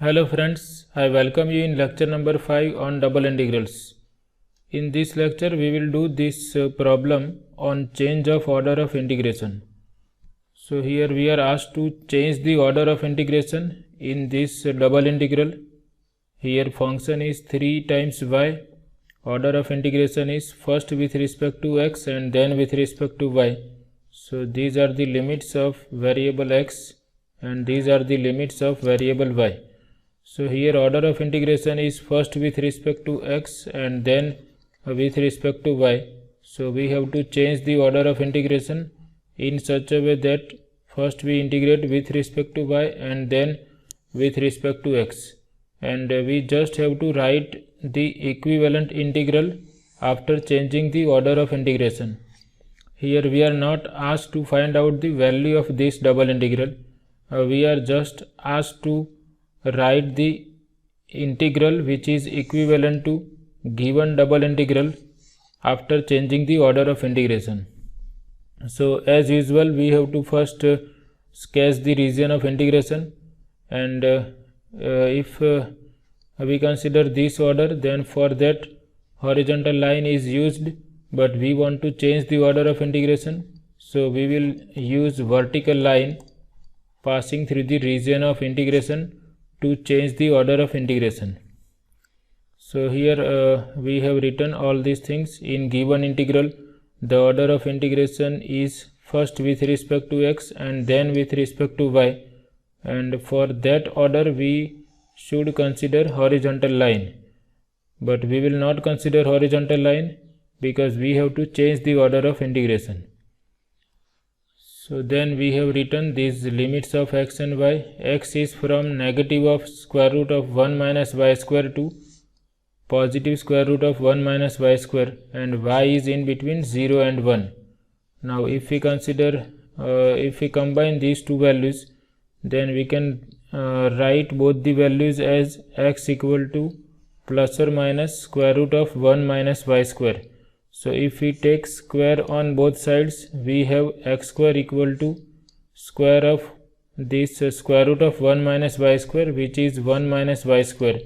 Hello friends, I welcome you in lecture number 5 on double integrals. In this lecture we will do this problem on change of order of integration. So here we are asked to change the order of integration in this double integral. Here function is 3 times y. Order of integration is first with respect to x and then with respect to y. So these are the limits of variable x and these are the limits of variable y. So here order of integration is first with respect to x and then with respect to y. So we have to change the order of integration in such a way that first we integrate with respect to y and then with respect to x. And we just have to write the equivalent integral after changing the order of integration. Here we are not asked to find out the value of this double integral. We are just asked to write the integral which is equivalent to given double integral after changing the order of integration. So as usual we have to first sketch the region of integration, and if we consider this order, then for that horizontal line is used, but we want to change the order of integration, so we will use vertical line passing through the region of integration to change the order of integration. So here we have written all these things. In given integral, the order of integration is first with respect to x and then with respect to y, and for that order we should consider horizontal line, but we will not consider horizontal line because we have to change the order of integration. So then we have written these limits of x and y. X is from negative of square root of 1 minus y square to positive square root of 1 minus y square, and y is in between 0 and 1. Now if we consider, if we combine these two values, then we can write both the values as x equal to plus or minus square root of 1 minus y square. So if we take square on both sides, we have x square equal to square of this square root of 1 minus y square, which is 1 minus y square,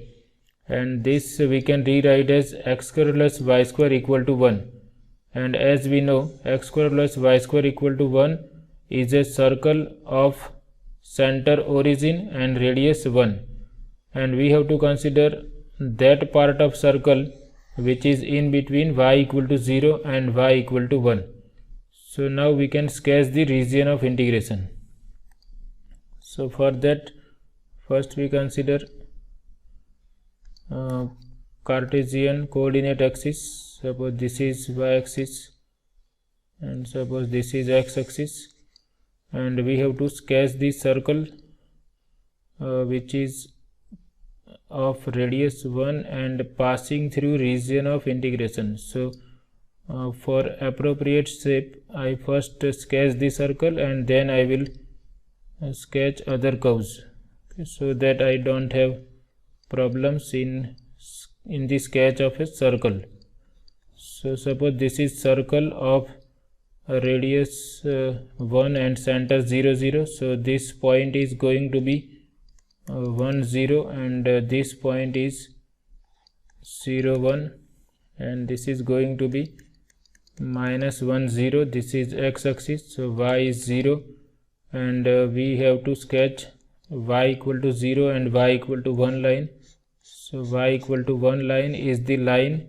and this we can rewrite as x square plus y square equal to 1. And as we know, x square plus y square equal to 1 is a circle of center origin and radius 1, and we have to consider that part of circle which is in between y equal to 0 and y equal to 1. So now we can sketch the region of integration. So for that, first we consider Cartesian coordinate axis. Suppose this is y axis and suppose this is x axis, and we have to sketch the circle which is of radius 1 and passing through region of integration. So for appropriate shape, I first sketch the circle and then I will sketch other curves, so that I don't have problems in the sketch of a circle. So suppose this is circle of radius 1 and center 0 0. So this point is going to be 1 0, and this point is 0 1, and this is going to be minus 1 0. This is x axis, so y is 0, and we have to sketch y equal to 0 and y equal to 1 line. So y equal to 1 line is the line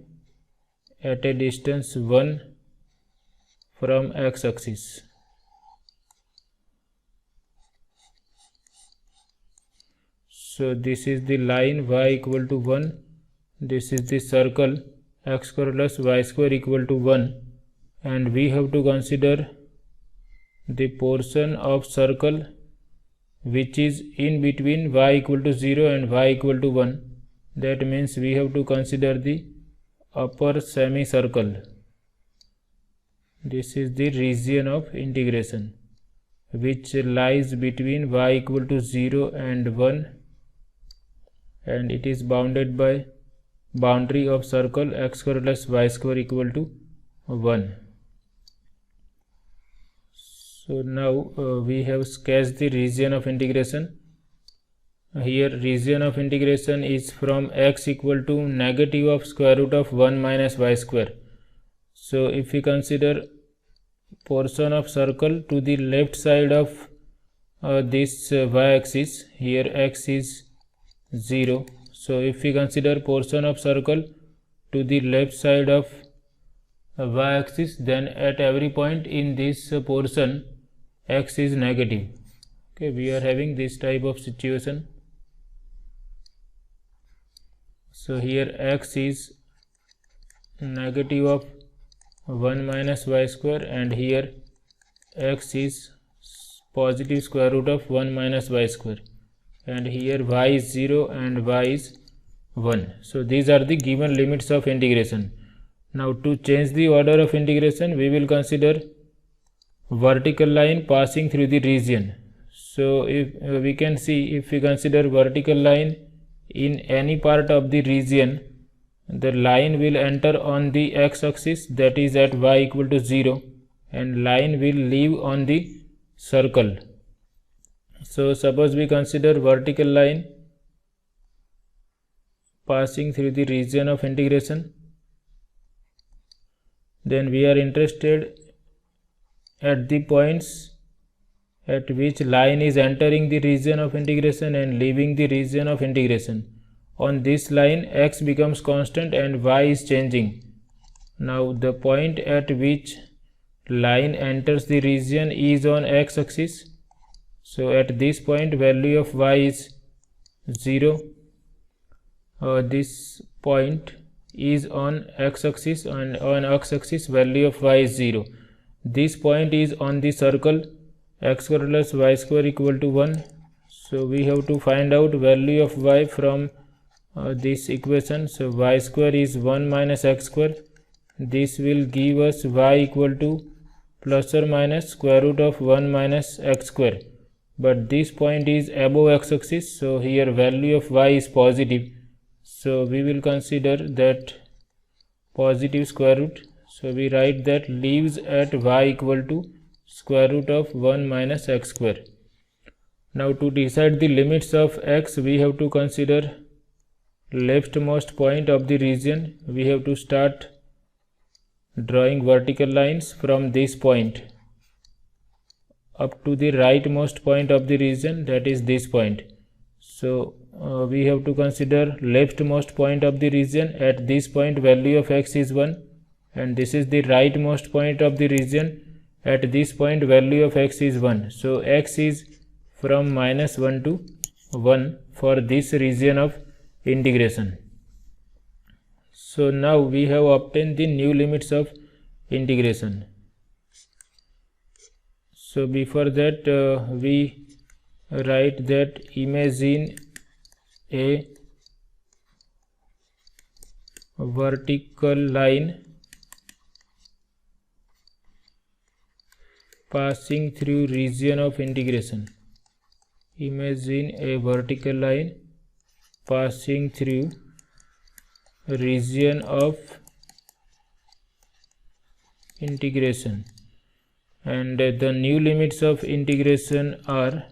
at a distance 1 from x axis. So this is the line y equal to 1, this is the circle x square plus y square equal to 1, and we have to consider the portion of circle which is in between y equal to 0 and y equal to 1. That means we have to consider the upper semicircle. This is the region of integration which lies between y equal to 0 and 1, and it is bounded by boundary of circle x square plus y square equal to 1. So now we have sketched the region of integration. here region of integration is from x equal to negative of square root of 1 minus y square. So if we consider portion of circle to the left side of this y-axis, here x is 0. So if we consider portion of circle to the left side of y-axis, then at every point in this portion x is negative. Okay, we are having this type of situation. So here x is negative of 1 minus y square, and here x is positive square root of 1 minus y square, and here y is 0 and y is 1. So these are the given limits of integration. Now to change the order of integration, we will consider vertical line passing through the region. So if we can see, if we consider vertical line in any part of the region, the line will enter on the x-axis, that is at y equal to 0, and line will leave on the circle. So suppose we consider vertical line passing through the region of integration, then we are interested at the points at which line is entering the region of integration and leaving the region of integration. On this line x becomes constant and y is changing. Now the point at which line enters the region is on x-axis. So at this point value of y is 0. This point is on x-axis, and on x-axis value of y is 0. This point is on the circle x square plus y square equal to 1. So we have to find out value of y from this equation. So y square is 1 minus x square. This will give us y equal to plus or minus square root of 1 minus x square. But this point is above x-axis, so here value of y is positive. So we will consider that positive square root. So we write that leaves at y equal to square root of 1 minus x square. Now to decide the limits of x, we have to consider leftmost point of the region. We have to start drawing vertical lines from this point up to the rightmost point of the region, that is this point. So we have to consider leftmost point of the region. At this point value of x is 1, and this is the rightmost point of the region. At this point value of x is 1. So x is from minus 1 to 1 for this region of integration. So now we have obtained the new limits of integration. So before that we write that imagine a vertical line passing through region of integration. Imagine a vertical line passing through region of integration, and the new limits of integration are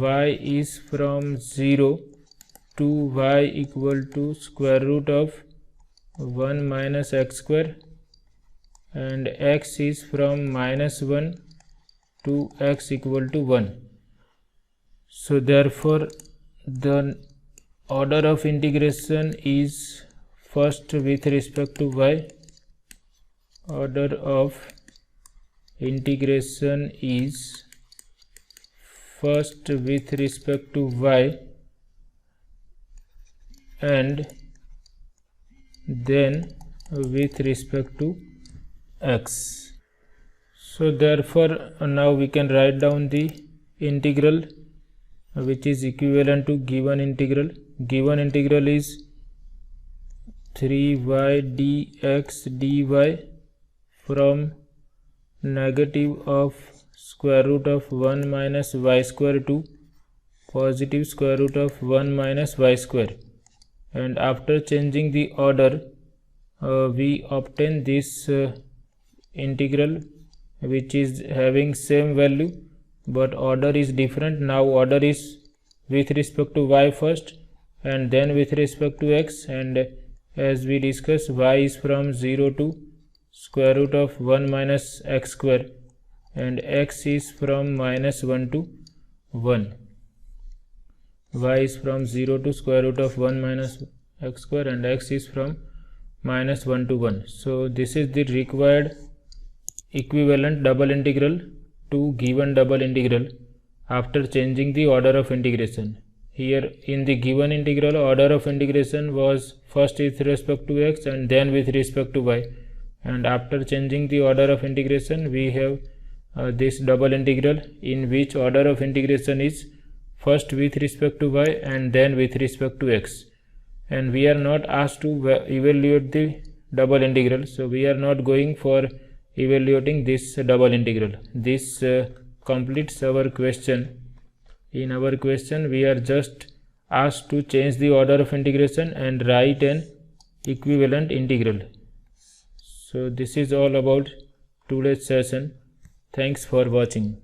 y is from 0 to y equal to square root of 1 minus x square, and x is from minus 1 to x equal to 1. So therefore the order of integration is first with respect to y. Order of integration is first with respect to y and then with respect to x. So therefore now we can write down the integral which is equivalent to given integral. Given integral is 3y dx dy from negative of square root of 1 minus y square to positive square root of 1 minus y square. and after changing the order we obtain this integral which is having same value but order is different. Now order is with respect to y first and then with respect to x, and as we discussed, y is from 0 to square root of 1 minus x square and x is from minus 1 to 1. Y is from 0 to square root of 1 minus x square and x is from minus 1 to 1. So this is the required equivalent double integral to given double integral after changing the order of integration. Here in the given integral, order of integration was first with respect to x and then with respect to y, and after changing the order of integration we have this double integral in which order of integration is first with respect to y and then with respect to x, and we are not asked to evaluate the double integral, so we are not going for evaluating this double integral. This completes our question. In our question we are just asked to change the order of integration and write an equivalent integral. So this is all about today's session. Thanks for watching.